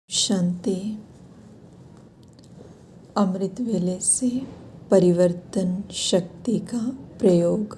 शांति। अमृत वेले से परिवर्तन शक्ति का प्रयोग।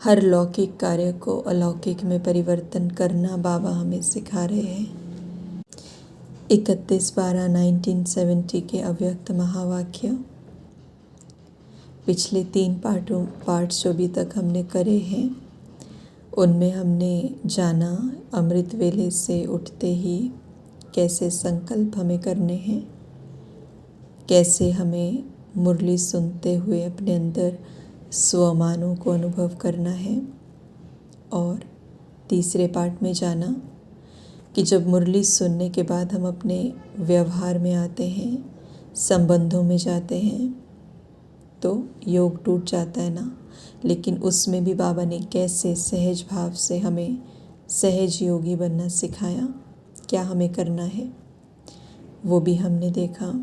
हर लौकिक कार्य को अलौकिक में परिवर्तन करना बाबा हमें सिखा रहे हैं। 31/12/1970 के अव्यक्त महावाक्य। पिछले 3 पार्ट्स जो अभी तक हमने करे हैं उनमें हमने जाना अमृत वेले से उठते ही कैसे संकल्प हमें करने हैं, कैसे हमें मुरली सुनते हुए अपने अंदर स्वमानों को अनुभव करना है। और तीसरे पार्ट में जाना कि जब मुरली सुनने के बाद हम अपने व्यवहार में आते हैं, संबंधों में जाते हैं तो योग टूट जाता है ना, लेकिन उसमें भी बाबा ने कैसे सहज भाव से हमें सहज योगी बनना सिखाया, क्या हमें करना है वो भी हमने देखा।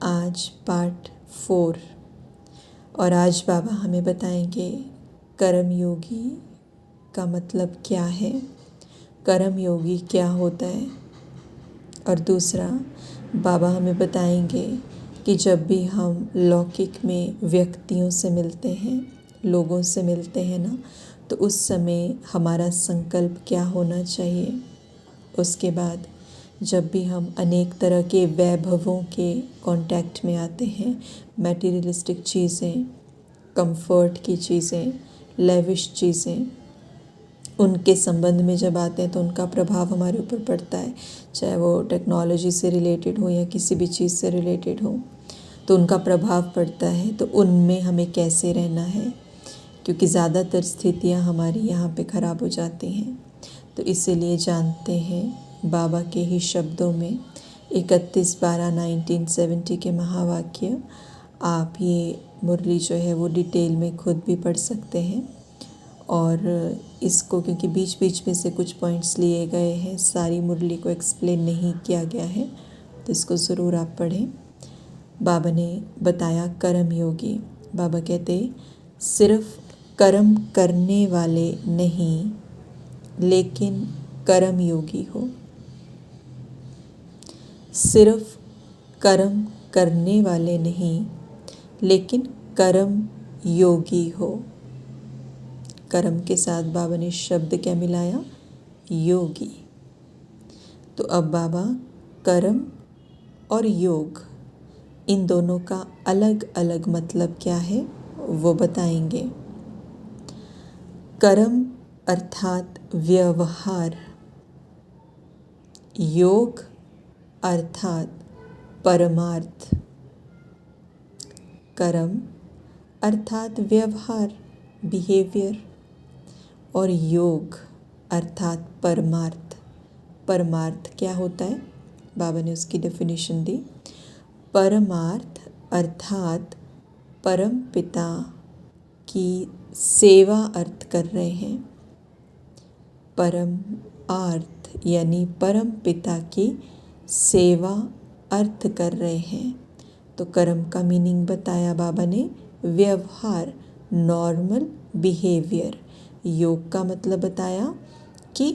आज पार्ट 4 और आज बाबा हमें बताएंगे कर्म योगी का मतलब क्या है, कर्म योगी क्या होता है। और दूसरा बाबा हमें बताएंगे कि जब भी हम लौकिक में व्यक्तियों से मिलते हैं, लोगों से मिलते हैं ना, तो उस समय हमारा संकल्प क्या होना चाहिए। उसके बाद जब भी हम अनेक तरह के वैभवों के कांटेक्ट में आते हैं, मटेरियलिस्टिक चीज़ें, कंफर्ट की चीज़ें, लेविश चीज़ें, उनके संबंध में जब आते हैं तो उनका प्रभाव हमारे ऊपर पड़ता है, चाहे वो टेक्नोलॉजी से रिलेटेड हो या किसी भी चीज़ से रिलेटेड हो, तो उनका प्रभाव पड़ता है। तो उनमें हमें कैसे रहना है, क्योंकि ज़्यादातर स्थितियाँ हमारी यहाँ पे ख़राब हो जाती हैं। तो इसीलिए जानते हैं बाबा के ही शब्दों में 31/12/1970 के महावाक्य। आप ये मुरली जो है वो डिटेल में खुद भी पढ़ सकते हैं। और इसको क्योंकि बीच बीच में से कुछ पॉइंट्स लिए गए हैं, सारी मुरली को एक्सप्लेन नहीं किया गया है, तो इसको ज़रूर आप पढ़ें। बाबा ने बताया कर्म योगी। बाबा कहते सिर्फ कर्म करने वाले नहीं लेकिन कर्म योगी हो। सिर्फ कर्म करने वाले नहीं लेकिन कर्म योगी हो। कर्म के साथ बाबा ने शब्द क्या मिलाया, योगी। तो अब बाबा कर्म और योग इन दोनों का अलग अलग मतलब क्या है वो बताएंगे। कर्म अर्थात व्यवहार, योग अर्थात परमार्थ। कर्म अर्थात व्यवहार, बिहेवियर, और योग अर्थात परमार्थ। परमार्थ क्या होता है, बाबा ने उसकी डेफिनेशन दी। परमार्थ अर्थात परम पिता की सेवा अर्थ कर रहे हैं। परम अर्थ यानी परम पिता की सेवा अर्थ कर रहे हैं। तो कर्म का मीनिंग बताया बाबा ने, व्यवहार, नॉर्मल बिहेवियर। योग का मतलब बताया कि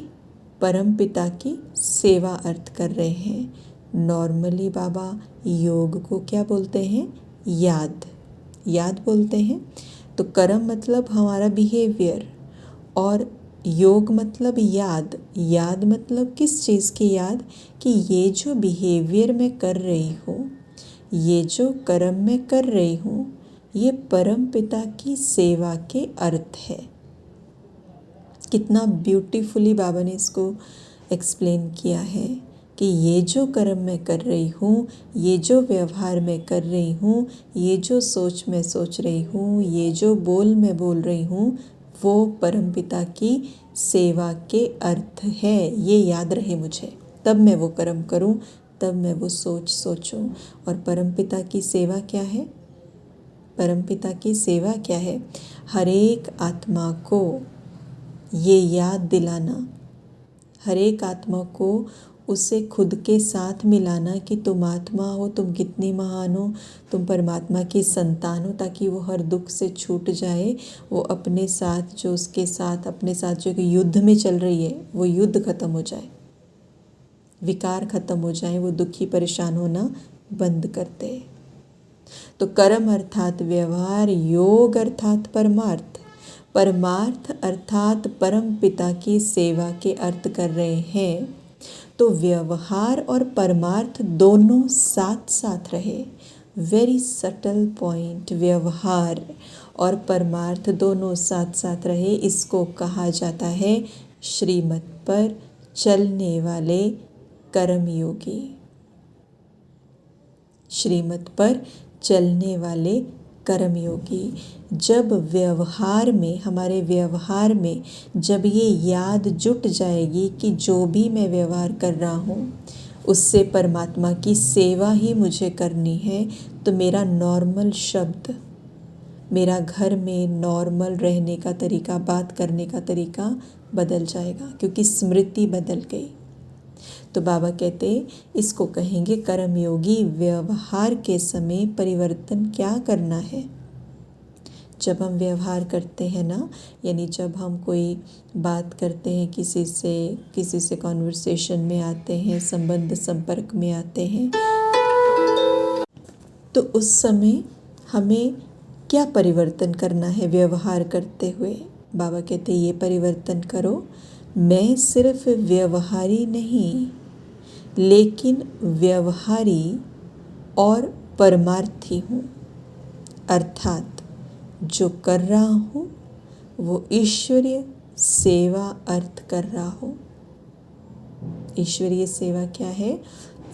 परम पिता की सेवा अर्थ कर रहे हैं। नॉर्मली बाबा योग को क्या बोलते हैं, याद बोलते हैं। तो कर्म मतलब हमारा बिहेवियर और योग मतलब याद मतलब किस चीज़ की याद, कि ये जो बिहेवियर मैं कर रही हूँ, ये जो कर्म मैं कर रही हूँ, ये परम पिता की सेवा के अर्थ है। कितना ब्यूटीफुली बाबा ने इसको एक्सप्लेन किया है कि ये जो कर्म मैं कर रही हूँ, ये जो व्यवहार मैं कर रही हूँ, ये जो सोच मैं सोच रही हूँ, ये जो बोल मैं बोल रही हूँ, वो परमपिता की सेवा के अर्थ है। ये याद रहे मुझे, तब मैं वो कर्म करूँ, तब मैं वो सोचूं। और परमपिता की सेवा क्या है, परमपिता की सेवा क्या है, हर एक आत्मा को ये याद दिलाना, हर एक आत्मा को उसे खुद के साथ मिलाना कि तुम आत्मा हो, तुम कितनी महान हो, तुम परमात्मा की संतान हो, ताकि वो हर दुख से छूट जाए। वो अपने साथ जो उसके साथ अपने साथ जो कि युद्ध में चल रही है, वो युद्ध खत्म हो जाए। विकार खत्म हो जाए, वो दुखी परेशान होना बंद कर दे। तो कर्म अर्थात व्यवहार, योग अर्थात परमार्थ, परमार्थ अर्थात परम पिता की सेवा के अर्थ कर रहे हैं। तो व्यवहार और परमार्थ दोनों साथ साथ रहे। वेरी सटल पॉइंट, व्यवहार और परमार्थ दोनों साथ साथ रहे, इसको कहा जाता है श्रीमत पर चलने वाले कर्मयोगी। श्रीमत पर चलने वाले कर्मयोगी। जब व्यवहार में, हमारे व्यवहार में जब ये याद जुट जाएगी कि जो भी मैं व्यवहार कर रहा हूँ उससे परमात्मा की सेवा ही मुझे करनी है, तो मेरा नॉर्मल शब्द, मेरा घर में नॉर्मल रहने का तरीका, बात करने का तरीका बदल जाएगा, क्योंकि स्मृति बदल गई। तो बाबा कहते इसको कहेंगे कर्मयोगी। व्यवहार के समय परिवर्तन क्या करना है? जब हम व्यवहार करते हैं ना, यानी जब हम कोई बात करते हैं किसी से कॉन्वर्सेशन में आते हैं, संबंध संपर्क में आते हैं, तो उस समय हमें क्या परिवर्तन करना है व्यवहार करते हुए? बाबा कहते ये परिवर्तन करो, मैं सिर्फ व्यवहारी नहीं, लेकिन व्यवहारी और परमार्थी हूँ। अर्थात जो कर रहा हूँ वो ईश्वरीय सेवा अर्थ कर रहा हूँ। ईश्वरीय सेवा क्या है?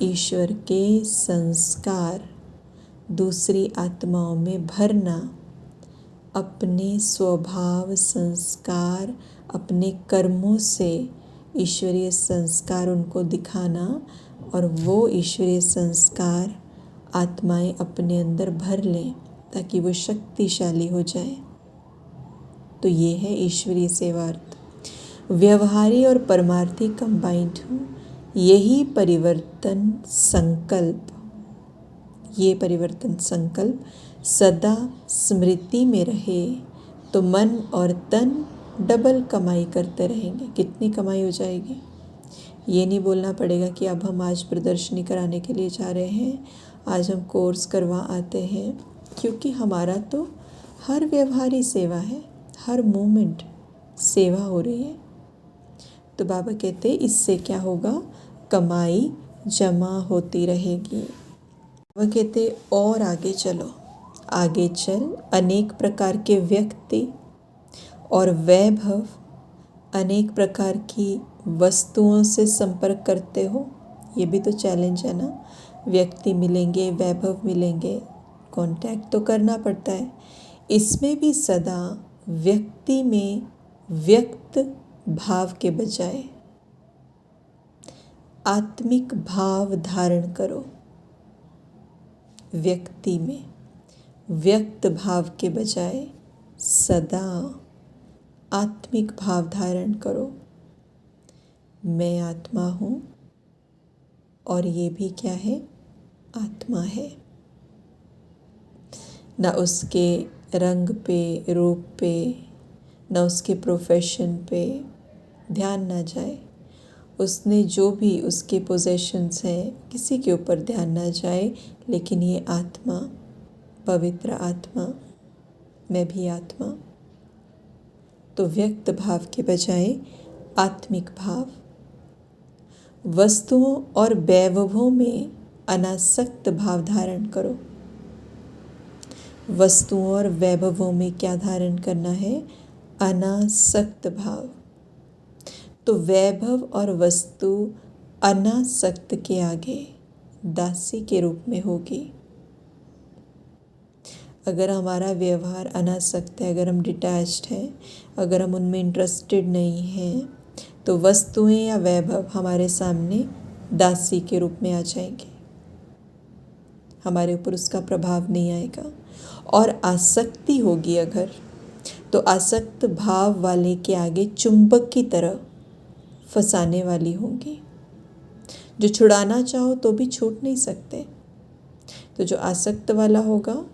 ईश्वर के संस्कार दूसरी आत्माओं में भरना, अपने स्वभाव संस्कार, अपने कर्मों से ईश्वरीय संस्कार उनको दिखाना, और वो ईश्वरीय संस्कार आत्माएं अपने अंदर भर लें ताकि वो शक्तिशाली हो जाए। तो ये है ईश्वरीय सेवार्थ। व्यवहारी और परमार्थी कंबाइंड हूँ। यही परिवर्तन संकल्प, ये परिवर्तन संकल्प सदा स्मृति में रहे तो मन और तन डबल कमाई करते रहेंगे। कितनी कमाई हो जाएगी? ये नहीं बोलना पड़ेगा कि अब हम आज प्रदर्शनी कराने के लिए जा रहे हैं, आज हम कोर्स करवा आते हैं, क्योंकि हमारा तो हर व्यवहारी सेवा है, हर मोमेंट सेवा हो रही है। तो बाबा कहते इससे क्या होगा? कमाई जमा होती रहेगी। बाबा कहते और आगे चलो, आगे चल अनेक प्रकार के व्यक्ति और वैभव, अनेक प्रकार की वस्तुओं से संपर्क करते हो। ये भी तो चैलेंज है ना। व्यक्ति मिलेंगे, वैभव मिलेंगे, कांटेक्ट तो करना पड़ता है। इसमें भी सदा व्यक्ति में व्यक्त भाव के बजाय आत्मिक भाव धारण करो। व्यक्ति में व्यक्त भाव के बजाय सदा आत्मिक भाव धारण करो। मैं आत्मा हूँ और ये भी क्या है? आत्मा है। न उसके रंग पे, रूप पे, न उसके प्रोफेशन पे ध्यान ना जाए। उसने जो भी उसके पोजेशंस हैं किसी के ऊपर ध्यान ना जाए, लेकिन ये आत्मा, पवित्र आत्मा, मैं भी आत्मा। तो व्यक्त भाव के बजाय आत्मिक भाव। वस्तुओं और वैभवों में अनासक्त भाव धारण करो। वस्तुओं और वैभवों में क्या धारण करना है? अनासक्त भाव। तो वैभव और वस्तु अनासक्त के आगे दासी के रूप में होगी। अगर हमारा व्यवहार अनासक्त है, अगर हम डिटैच्ड हैं, अगर हम उनमें इंटरेस्टेड नहीं हैं, तो वस्तुएं या वैभव हमारे सामने दासी के रूप में आ जाएंगे, हमारे ऊपर उसका प्रभाव नहीं आएगा। और आसक्ति होगी अगर, तो आसक्त भाव वाले के आगे चुंबक की तरह फंसाने वाली होंगी, जो छुड़ाना चाहो तो भी छूट नहीं सकते। तो जो आसक्त वाला होगा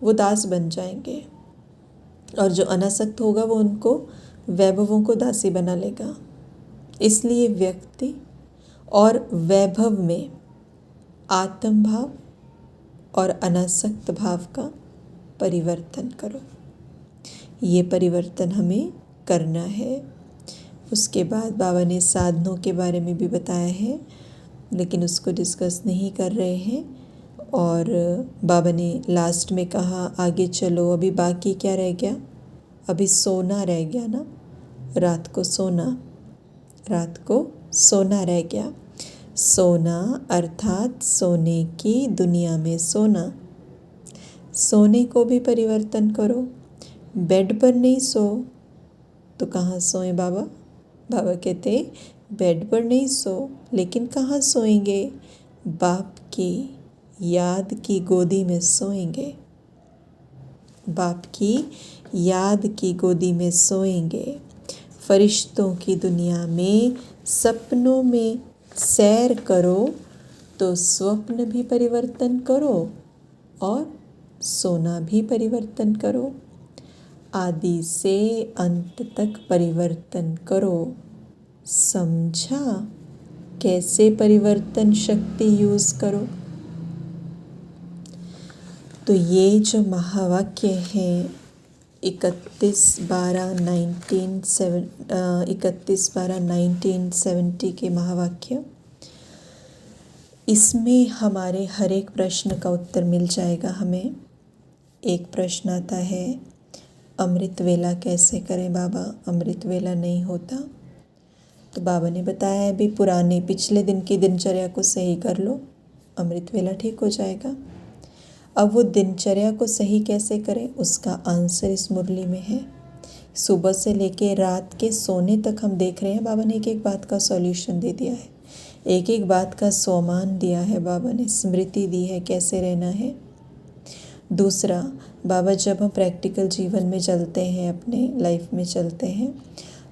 वो दास बन जाएंगे, और जो अनासक्त होगा वो उनको, वैभवों को दासी बना लेगा। इसलिए व्यक्ति और वैभव में आत्म भाव और अनासक्त भाव का परिवर्तन करो। ये परिवर्तन हमें करना है। उसके बाद बाबा ने साधनों के बारे में भी बताया है, लेकिन उसको डिस्कस नहीं कर रहे हैं। और बाबा ने लास्ट में कहा आगे चलो, अभी बाकी क्या रह गया, अभी सोना रह गया ना, रात को सोना रह गया। सोना अर्थात सोने की दुनिया में सोना। सोने को भी परिवर्तन करो। बेड पर नहीं सो तो कहाँ सोए बाबा? बाबा कहते बेड पर नहीं सो, लेकिन कहाँ सोएंगे? बाप की याद की गोदी में सोएंगे। बाप की याद की गोदी में सोएंगे। फरिश्तों की दुनिया में सपनों में सैर करो तो स्वप्न भी परिवर्तन करो और सोना भी परिवर्तन करो। आदि से अंत तक परिवर्तन करो। समझा कैसे परिवर्तन शक्ति यूज़ करो? तो ये जो महावाक्य हैं 31/12/1970 के महावाक्य, इसमें हमारे हर एक प्रश्न का उत्तर मिल जाएगा हमें। एक प्रश्न आता है अमृत वेला कैसे करें बाबा? अमृत वेला नहीं होता। तो बाबा ने बताया है भी पुराने पिछले दिन की दिनचर्या को सही कर लो, अमृत वेला ठीक हो जाएगा। अब वो दिनचर्या को सही कैसे करें, उसका आंसर इस मुरली में है। सुबह से लेके रात के सोने तक हम देख रहे हैं बाबा ने एक एक बात का सॉल्यूशन दे दिया है, एक एक बात का सोमान दिया है बाबा ने, स्मृति दी है कैसे रहना है। दूसरा, बाबा जब हम प्रैक्टिकल जीवन में चलते हैं, अपने लाइफ में चलते हैं,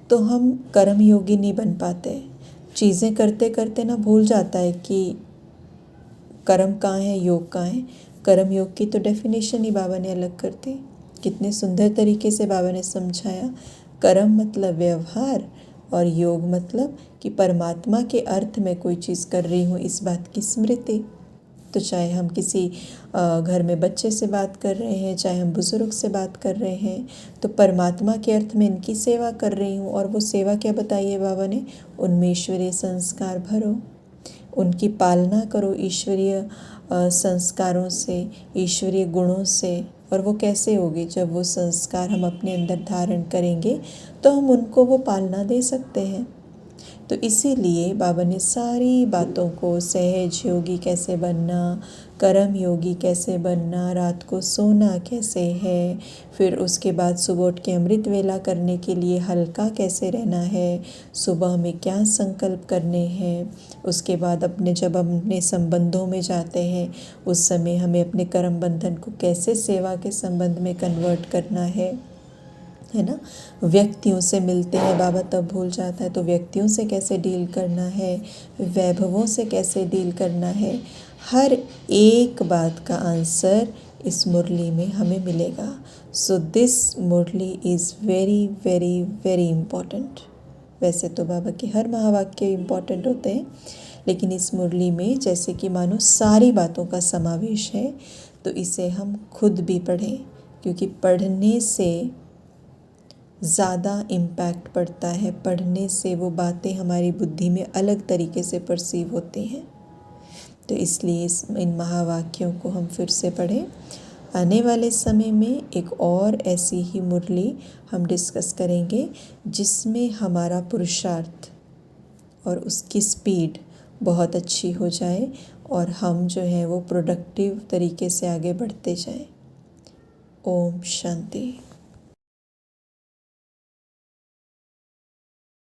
तो हम कर्म योगी नहीं बन पाते। चीज़ें करते करते ना भूल जाता है कि कर्म कहाँ है, योग कहाँ है। कर्म योग की तो डेफिनेशन ही बाबा ने अलग कर दी। कितने सुंदर तरीके से बाबा ने समझाया। कर्म मतलब व्यवहार और योग मतलब कि परमात्मा के अर्थ में कोई चीज़ कर रही हूँ, इस बात की स्मृति। तो चाहे हम किसी घर में बच्चे से बात कर रहे हैं, चाहे हम बुज़ुर्ग से बात कर रहे हैं, तो परमात्मा के अर्थ में इनकी सेवा कर रही हूँ। और वो सेवा क्या बताई है बाबा ने? उनमें ईश्वरीय संस्कार भरो, उनकी पालना करो ईश्वरीय संस्कारों से, ईश्वरीय गुणों से। और वो कैसे होगी? जब वो संस्कार हम अपने अंदर धारण करेंगे तो हम उनको वो पालना दे सकते हैं। तो इसीलिए बाबा ने सारी बातों को, सहज योगी कैसे बनना, कर्म योगी कैसे बनना, रात को सोना कैसे है, फिर उसके बाद सुबह उठ के अमृत वेला करने के लिए हल्का कैसे रहना है, सुबह में क्या संकल्प करने हैं, उसके बाद जब अपने संबंधों में जाते हैं उस समय हमें अपने कर्म बंधन को कैसे सेवा के संबंध में कन्वर्ट करना है ना। व्यक्तियों से मिलते हैं बाबा तब भूल जाता है, तो व्यक्तियों से कैसे डील करना है, वैभवों से कैसे डील करना है, हर एक बात का आंसर इस मुरली में हमें मिलेगा। So this Murli is very very very important. वैसे तो बाबा के हर महावाक्य इम्पॉर्टेंट होते हैं, लेकिन इस मुरली में जैसे कि मानो सारी बातों का समावेश है, तो इसे हम खुद भी पढ़ें, क्योंकि पढ़ने से ज़्यादा इम्पैक्ट पड़ता है। पढ़ने से वो बातें हमारी बुद्धि में अलग तरीके से परसीव होती हैं। तो इसलिए इन महावाक्यों को हम फिर से पढ़ें। आने वाले समय में एक और ऐसी ही मुरली हम डिस्कस करेंगे जिसमें हमारा पुरुषार्थ और उसकी स्पीड बहुत अच्छी हो जाए और हम जो है वो प्रोडक्टिव तरीके से आगे बढ़ते जाएं। ओम शांति।